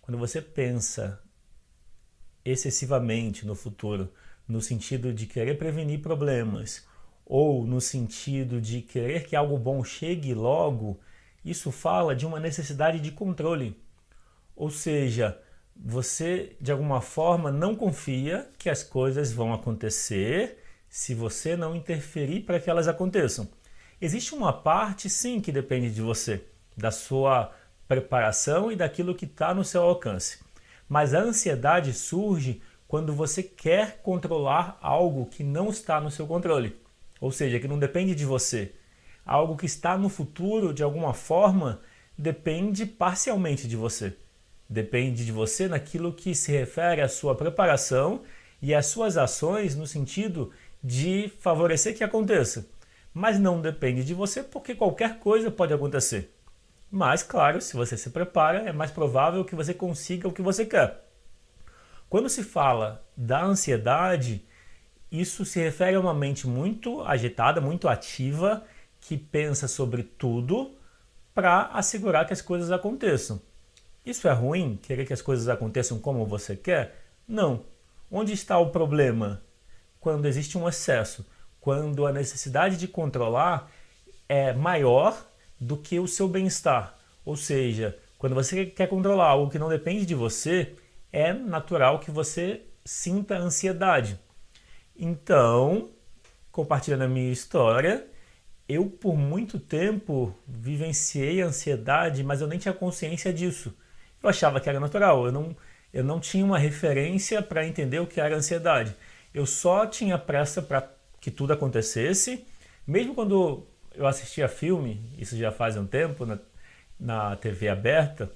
Quando você pensa excessivamente no futuro, no sentido de querer prevenir problemas, ou no sentido de querer que algo bom chegue logo, isso fala de uma necessidade de controle. Ou seja, você de alguma forma não confia que as coisas vão acontecer se você não interferir para que elas aconteçam. Existe uma parte, sim, que depende de você, da sua preparação e daquilo que está no seu alcance. Mas a ansiedade surge quando você quer controlar algo que não está no seu controle, ou seja, que não depende de você. Algo que está no futuro, de alguma forma, depende parcialmente de você. Depende de você naquilo que se refere à sua preparação e às suas ações no sentido de favorecer que aconteça. Mas não depende de você porque qualquer coisa pode acontecer. Mas, claro, se você se prepara, é mais provável que você consiga o que você quer. Quando se fala da ansiedade, isso se refere a uma mente muito agitada, muito ativa, que pensa sobre tudo para assegurar que as coisas aconteçam. Isso é ruim? Querer que as coisas aconteçam como você quer? Não. Onde está o problema? Quando existe um excesso, quando a necessidade de controlar é maior do que o seu bem-estar. Ou seja, quando você quer controlar algo que não depende de você, é natural que você sinta ansiedade. Então, compartilhando a minha história, eu por muito tempo vivenciei a ansiedade, mas eu nem tinha consciência disso. Eu achava que era natural, eu não tinha uma referência para entender o que era ansiedade. Eu só tinha pressa para que tudo acontecesse, mesmo quando eu assistia filme, isso já faz um tempo, na TV aberta,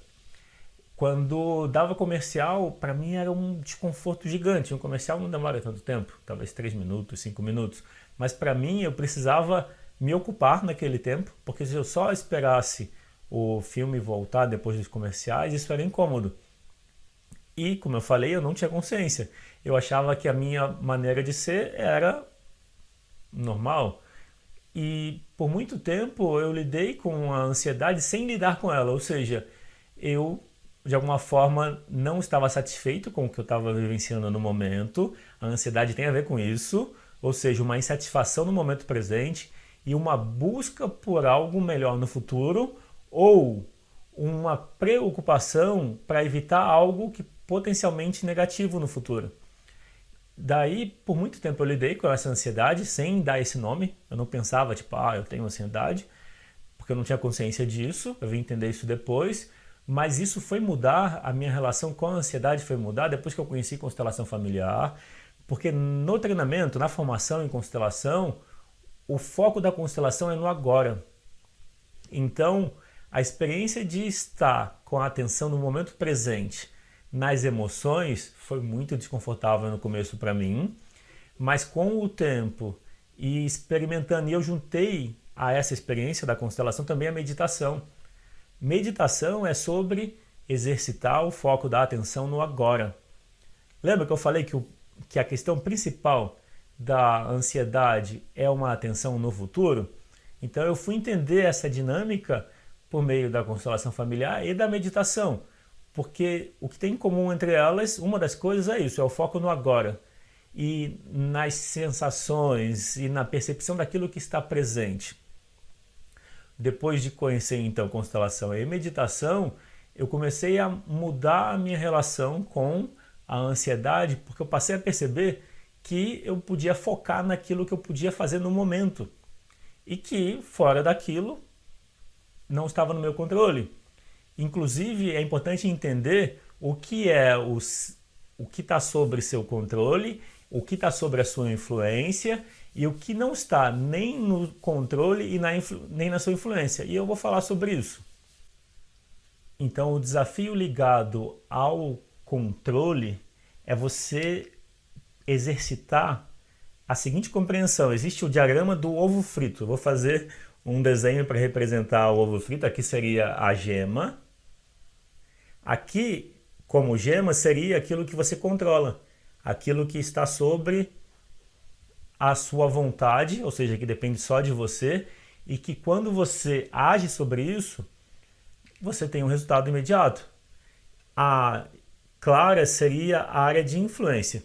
quando dava comercial, para mim era um desconforto gigante. Um comercial não demora tanto tempo, talvez 3 minutos, 5 minutos, mas para mim eu precisava me ocupar naquele tempo, porque se eu só esperasse o filme voltar depois dos comerciais, isso era incômodo. E, como eu falei, eu não tinha consciência. Eu achava que a minha maneira de ser era normal. E por muito tempo eu lidei com a ansiedade sem lidar com ela, ou seja, eu de alguma forma não estava satisfeito com o que eu estava vivenciando no momento. A ansiedade tem a ver com isso, ou seja, uma insatisfação no momento presente e uma busca por algo melhor no futuro, ou uma preocupação para evitar algo que potencialmente negativo no futuro. Daí, por muito tempo eu lidei com essa ansiedade sem dar esse nome. Eu não pensava, tipo, eu tenho ansiedade, porque eu não tinha consciência disso. Eu vim entender isso depois. Mas isso foi mudar, a minha relação com a ansiedade foi mudar depois que eu conheci constelação familiar. Porque no treinamento, na formação em constelação, o foco da constelação é no agora. Então, a experiência de estar com a atenção no momento presente, nas emoções, foi muito desconfortável no começo para mim, mas com o tempo e experimentando, e eu juntei a essa experiência da constelação também a meditação. Meditação é sobre exercitar o foco da atenção no agora. Lembra que eu falei que a questão principal da ansiedade é uma atenção no futuro? Então eu fui entender essa dinâmica por meio da constelação familiar e da meditação. Porque o que tem em comum entre elas, uma das coisas é isso, é o foco no agora. E nas sensações e na percepção daquilo que está presente. Depois de conhecer então constelação e meditação, eu comecei a mudar a minha relação com a ansiedade, porque eu passei a perceber que eu podia focar naquilo que eu podia fazer no momento. E que fora daquilo não estava no meu controle. Inclusive, é importante entender o que está sobre seu controle, o que está sobre a sua influência e o que não está nem no controle e nem na sua influência. E eu vou falar sobre isso. Então, o desafio ligado ao controle é você exercitar a seguinte compreensão. Existe o diagrama do ovo frito. Eu vou fazer um desenho para representar o ovo frito. Aqui seria a gema. Aqui, como gema, seria aquilo que você controla, aquilo que está sobre a sua vontade, ou seja, que depende só de você, e que quando você age sobre isso, você tem um resultado imediato. A clara seria a área de influência.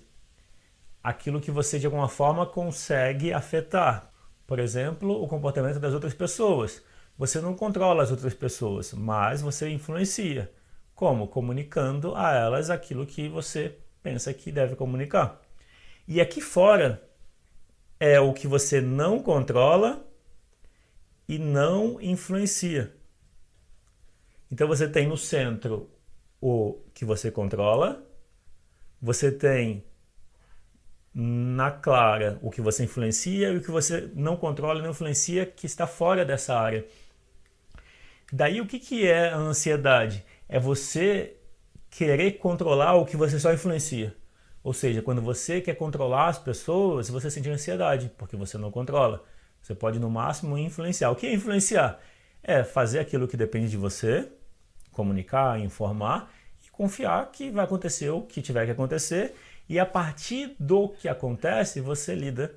Aquilo que você de alguma forma consegue afetar. Por exemplo, o comportamento das outras pessoas. Você não controla as outras pessoas, mas você influencia. Como? Comunicando a elas aquilo que você pensa que deve comunicar. E aqui fora é o que você não controla e não influencia. Então você tem no centro o que você controla, você tem na clara o que você influencia e o que você não controla e não influencia, que está fora dessa área. Daí o que é a ansiedade? É você querer controlar o que você só influencia. Ou seja, quando você quer controlar as pessoas, você sente ansiedade, porque você não controla. Você pode no máximo influenciar. O que é influenciar? É fazer aquilo que depende de você, comunicar, informar e confiar que vai acontecer o que tiver que acontecer, e a partir do que acontece, você lida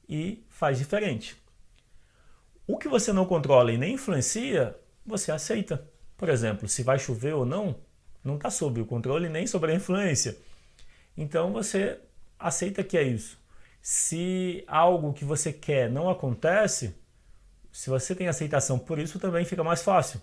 e faz diferente. O que você não controla e nem influencia, você aceita. Por exemplo, se vai chover ou não está sob o controle nem sobre a influência. Então você aceita que é isso. Se algo que você quer não acontece, se você tem aceitação por isso, também fica mais fácil.